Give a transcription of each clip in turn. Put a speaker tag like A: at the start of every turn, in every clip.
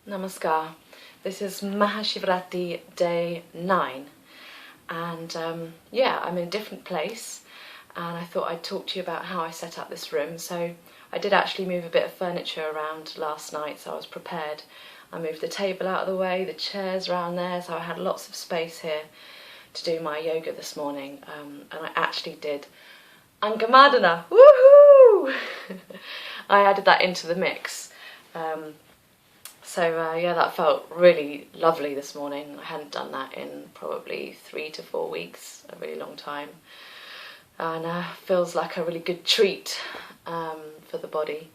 A: Namaskar. This is Mahashivratri day 9 and I'm in a different place, and I thought I'd talk to you about how I set up this room. So I did actually move a bit of furniture around last night, so I was prepared. I moved the table out of the way, the chairs around there, so I had lots of space here to do my yoga this morning, and I actually did Angamadana. Woohoo! I added that into the mix. So that felt really lovely this morning. I hadn't done that in probably 3 to 4 weeks, a really long time, and feels like a really good treat for the body.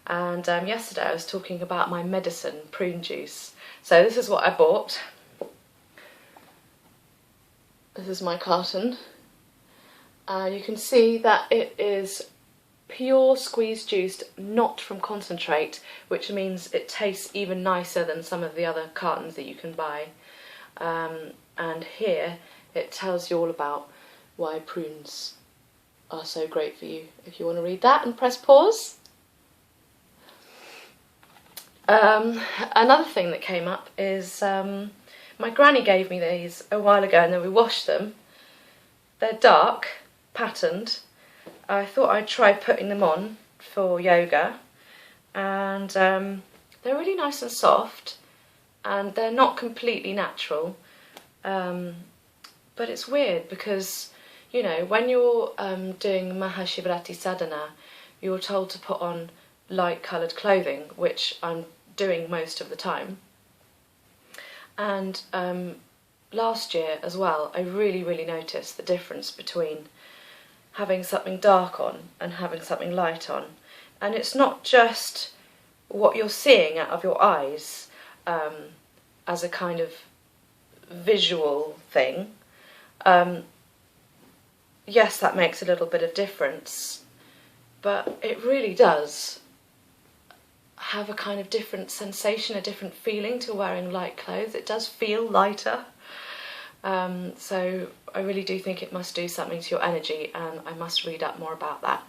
A: And yesterday I was talking about my medicine, prune juice. So this is what I bought. This is my carton. You can see that it is pure squeezed juice, not from concentrate, which means it tastes even nicer than some of the other cartons that you can buy. And here it tells you all about why prunes are so great for you. If you want to read that and press pause. Another thing that came up is my granny gave me these a while ago, and then we washed them. They're dark, patterned. I thought I'd try putting them on for yoga, and they're really nice and soft, and they're not completely natural, but it's weird because, you know, when you're doing Mahashivratri Sadhana, you're told to put on light coloured clothing, which I'm doing most of the time. And last year as well, I really noticed the difference between having something dark on and having something light on. And it's not just what you're seeing out of your eyes as a kind of visual thing. Yes, that makes a little bit of difference, but it really does have a kind of different sensation, a different feeling to wearing light clothes. It does feel lighter. So I really do think it must do something to your energy, and I must read up more about that.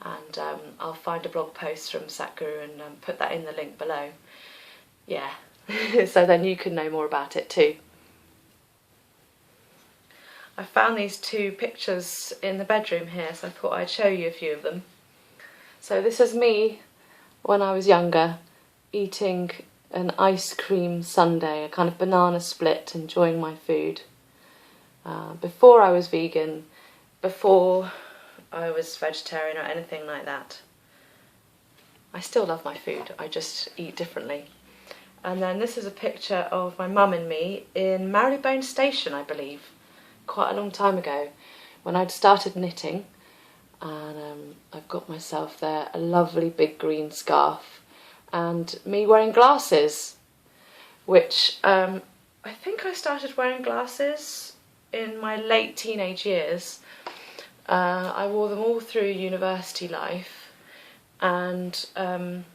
A: And I'll find a blog post from Satguru and put that in the link below. Yeah, so then you can know more about it too. I found these 2 pictures in the bedroom here, so I thought I'd show you a few of them. So this is me when I was younger, eating an ice cream sundae, a kind of banana split, enjoying my food. Before I was vegan, before I was vegetarian or anything like that. I still love my food, I just eat differently. And then this is a picture of my mum and me in Marylebone Station, I believe, quite a long time ago, when I'd started knitting. And I've got myself there a lovely big green scarf, and me wearing glasses, which I think I started wearing glasses in my late teenage years. I wore them all through university life, and God,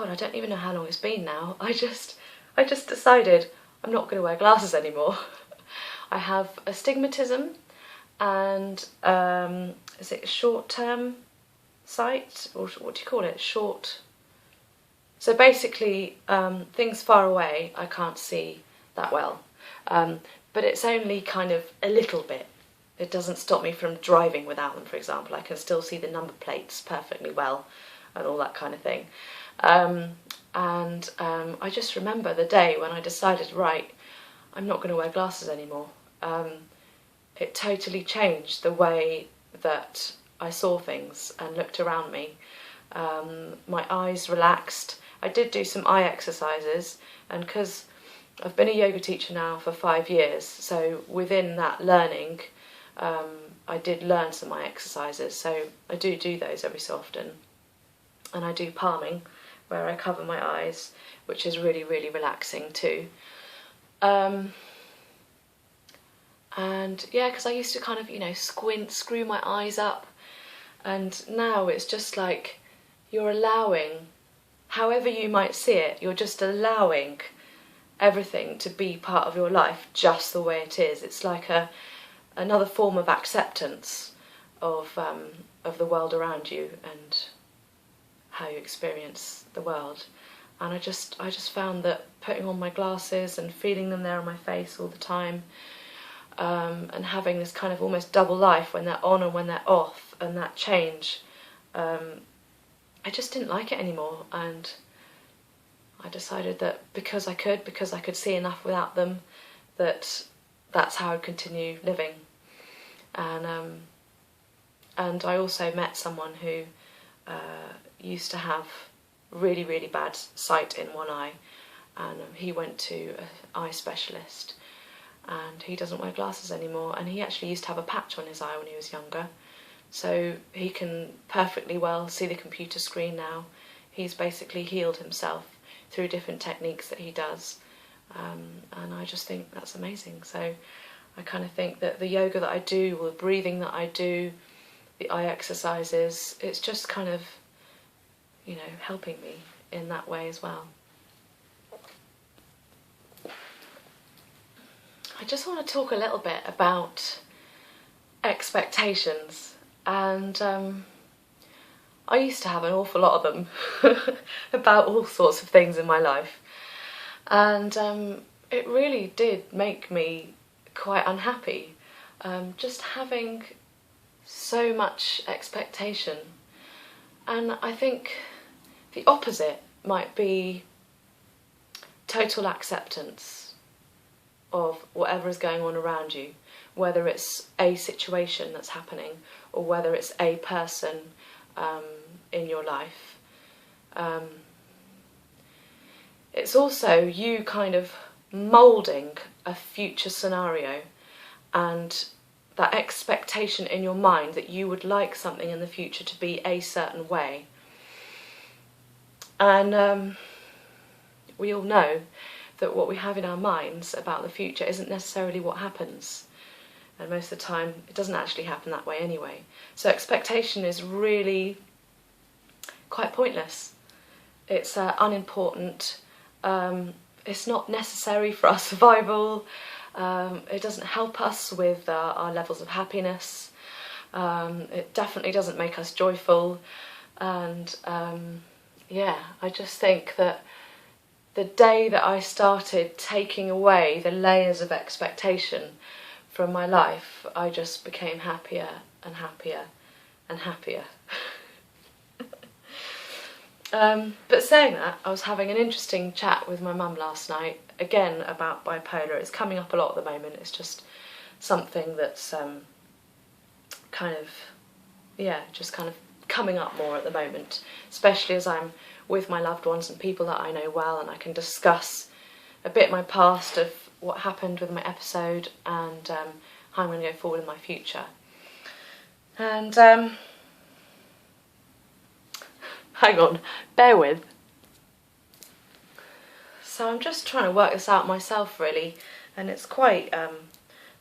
A: I don't even know how long it's been now. I just decided I'm not going to wear glasses anymore. I have astigmatism, and is it short-term sight, or what do you call it? So basically, things far away I can't see that well, but it's only kind of a little bit. It doesn't stop me from driving without them, for example. I can still see the number plates perfectly well and all that kind of thing. I just remember the day when I decided, right, I'm not going to wear glasses anymore. It totally changed the way that I saw things and looked around me. My eyes relaxed. I did do some eye exercises, and because I've been a yoga teacher now for 5 years, so within that learning, I did learn some eye exercises, so I do those every so often. And I do palming, where I cover my eyes, which is really relaxing too. And yeah, because I used to kind of, you know, squint, screw my eyes up, and now it's just like you're allowing, however you might see it, you're just allowing everything to be part of your life just the way it is. It's like another form of acceptance of the world around you and how you experience the world. and I just found that putting on my glasses and feeling them there on my face all the time, and having this kind of almost double life when they're on and when they're off, and that change, I just didn't like it anymore. And I decided that because I could see enough without them, that's how I'd continue living. And I also met someone who used to have really, really bad sight in one eye, and he went to an eye specialist, and he doesn't wear glasses anymore, and he actually used to have a patch on his eye when he was younger, so he can perfectly well see the computer screen now. He's basically healed himself through different techniques that he does, and I just think that's amazing. So I kind of think that the yoga that I do, or the breathing that I do, the eye exercises, it's just kind of, you know, helping me in that way as well. I just want to talk a little bit about expectations, and I used to have an awful lot of them about all sorts of things in my life, and it really did make me quite unhappy, just having so much expectation. And I think the opposite might be total acceptance of whatever is going on around you, whether it's a situation that's happening or whether it's a person in your life. It's also you kind of moulding a future scenario, and that expectation in your mind that you would like something in the future to be a certain way. And we all know that what we have in our minds about the future isn't necessarily what happens, and most of the time it doesn't actually happen that way anyway. So expectation is really quite pointless. It's unimportant. It's not necessary for our survival. It doesn't help us with our levels of happiness. It definitely doesn't make us joyful. And yeah, I just think that the day that I started taking away the layers of expectation from my life, I just became happier and happier and happier. But saying that, I was having an interesting chat with my mum last night, again about bipolar. It's coming up a lot at the moment. It's just something that's kind of coming up more at the moment, especially as I'm with my loved ones and people that I know well, and I can discuss a bit my past of what happened with my episode and how I'm going to go forward in my future. And hang on, bear with. So I'm just trying to work this out myself, really, and it's quite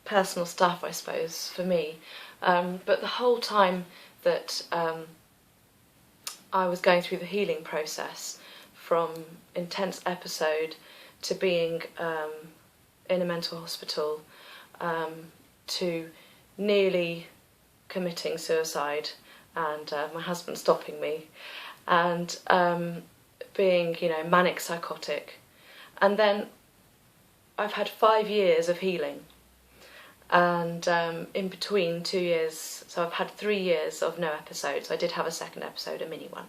A: personal stuff, I suppose, for me. But the whole time that I was going through the healing process, from intense episode to being in a mental hospital, to nearly committing suicide and my husband stopping me, and being, you know, manic psychotic, and then I've had 5 years of healing, and in between 2 years, so I've had 3 years of no episodes. I did have a second episode, a mini one,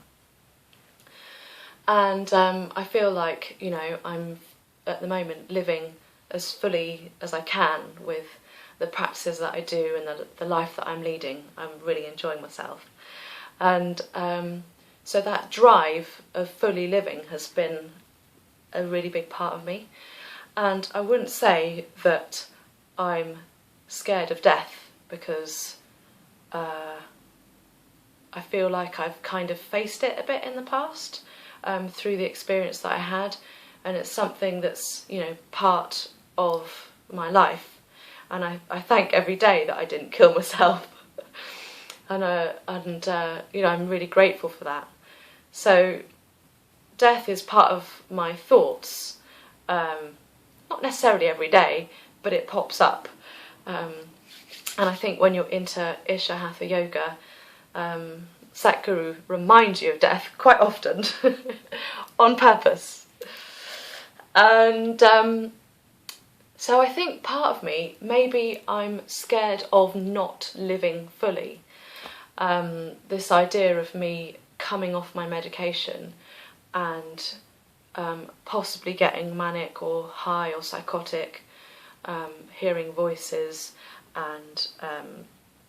A: and I feel like, you know, I'm at the moment living as fully as I can with the practices that I do and the life that I'm leading. I'm really enjoying myself, and so that drive of fully living has been a really big part of me. And I wouldn't say that I'm scared of death, because I feel like I've kind of faced it a bit in the past through the experience that I had, and it's something that's, you know, part of my life, and I thank every day that I didn't kill myself. And you know, I'm really grateful for that. So death is part of my thoughts, not necessarily every day, but it pops up. And I think when you're into Isha Hatha Yoga, Satguru reminds you of death quite often, on purpose. And so I think part of me, maybe I'm scared of not living fully. This idea of me coming off my medication and possibly getting manic or high or psychotic, hearing voices and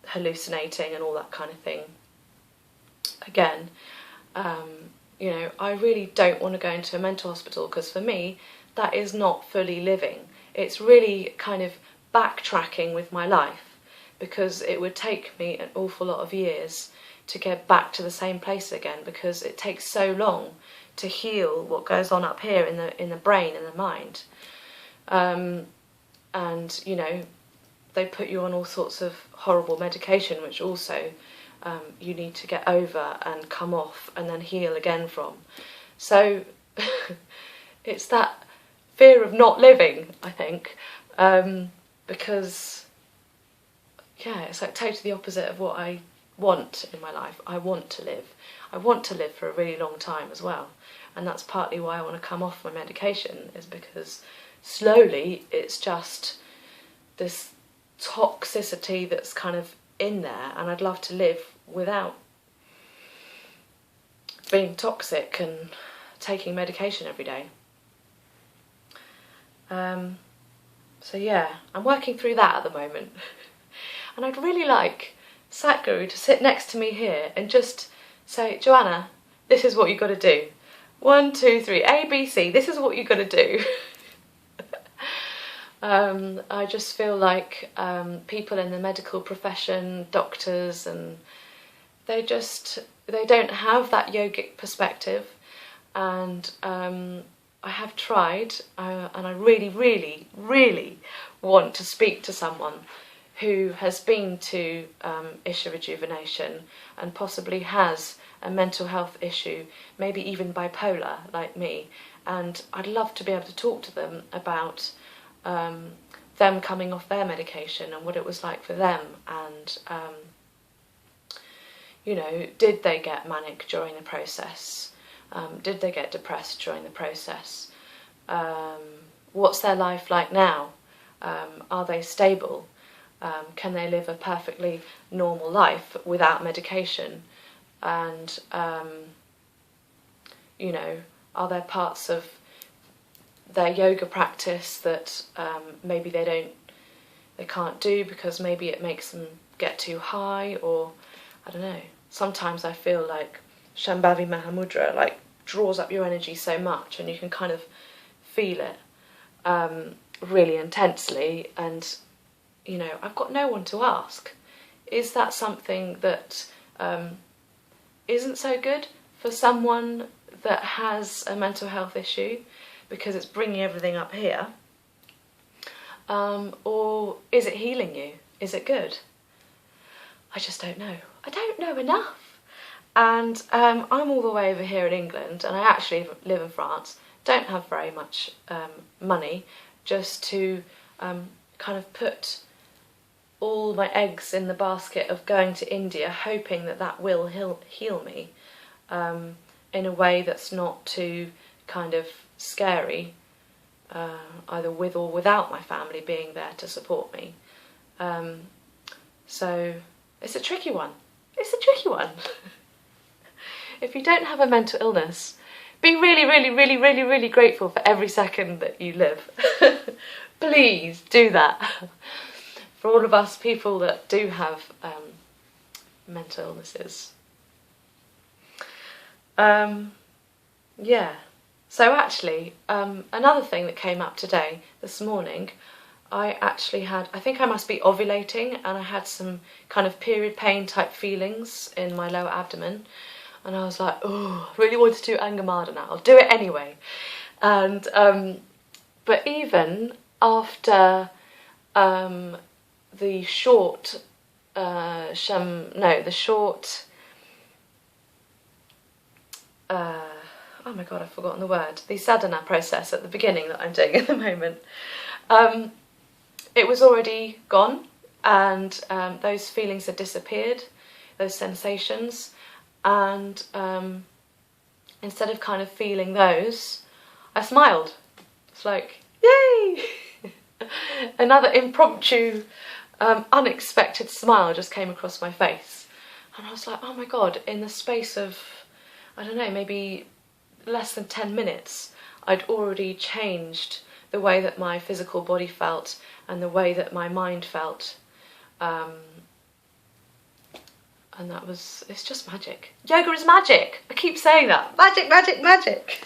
A: hallucinating and all that kind of thing. Again, you know, I really don't want to go into a mental hospital, because for me that is not fully living. It's really kind of backtracking with my life, because it would take me an awful lot of years to get back to the same place again, because it takes so long to heal what goes on up here in the brain and the mind. And you know, they put you on all sorts of horrible medication, which also you need to get over and come off and then heal again from. So it's that fear of not living, I think, because yeah, it's like totally the opposite of what I want in my life. I want to live. I want to live for a really long time as well, and that's partly why I want to come off my medication, is because slowly it's just this toxicity that's kind of in there, and I'd love to live without being toxic and taking medication every day. So yeah, I'm working through that at the moment. And I'd really like Satguru to sit next to me here and just say, Joanna, this is what you've got to do. 1, 2, 3, A, B, C, this is what you've got to do. I just feel like people in the medical profession, doctors, and they don't have that yogic perspective, and I have tried, and I really, really, really want to speak to someone who has been to Isha Rejuvenation and possibly has a mental health issue, maybe even bipolar like me, and I'd love to be able to talk to them about them coming off their medication and what it was like for them, and you know, did they get manic during the process? Did they get depressed during the process? What's their life like now? Are they stable? Can they live a perfectly normal life without medication? And you know, are there parts of their yoga practice that maybe they can't do because maybe it makes them get too high, or I don't know. Sometimes I feel like Shambhavi Mahamudra like draws up your energy so much, and you can kind of feel it really intensely, and you know, I've got no one to ask. Is that something that isn't so good for someone that has a mental health issue, because it's bringing everything up here? Or is it healing you? Is it good? I just don't know. I don't know enough. And I'm all the way over here in England, and I actually live in France. Don't have very much money just to kind of put all my eggs in the basket of going to India, hoping that that will heal me in a way that's not too kind of scary, either with or without my family being there to support me. So it's a tricky one. It's a tricky one. If you don't have a mental illness, be really, really, really, really, really grateful for every second that you live. Please do that. For all of us people that do have mental illnesses. Yeah. So actually, another thing that came up today, this morning, I think I must be ovulating, and I had some kind of period pain type feelings in my lower abdomen, and I was like, oh, I really wanted to do Angamada now, I'll do it anyway. And but even after the short oh my god, I've forgotten the word, the sadhana process at the beginning that I'm doing at the moment, it was already gone, and those feelings had disappeared, those sensations, and instead of kind of feeling those, I smiled. It's like, yay! Another impromptu, unexpected smile just came across my face. And I was like, oh my God, in the space of, I don't know, maybe less than 10 minutes, I'd already changed the way that my physical body felt and the way that my mind felt. And that was, it's just magic. Yoga is magic. I keep saying that. Magic, magic, magic.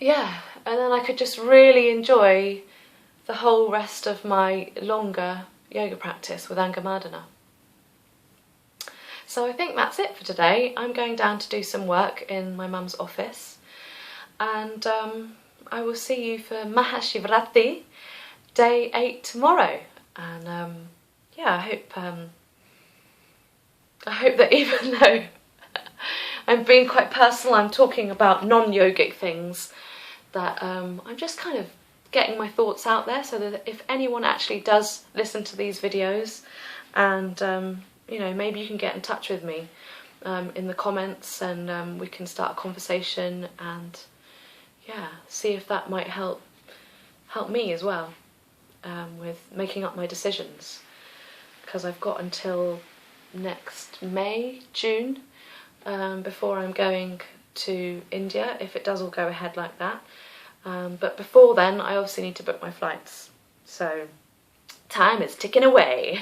A: Yeah, and then I could just really enjoy the whole rest of my longer yoga practice with Angamadana. So I think that's it for today. I'm going down to do some work in my mum's office, and I will see you for Mahashivratri day 8 tomorrow. And yeah, I hope that even though I'm being quite personal, I'm talking about non-yogic things, that I'm just kind of getting my thoughts out there, so that if anyone actually does listen to these videos, and you know, maybe you can get in touch with me in the comments, and we can start a conversation, and yeah, see if that might help me as well with making up my decisions, because I've got until next May, June, before I'm going to India, if it does all go ahead like that. But before then, I obviously need to book my flights. So time is ticking away.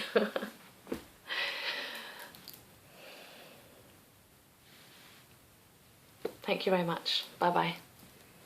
A: Thank you very much. Bye bye.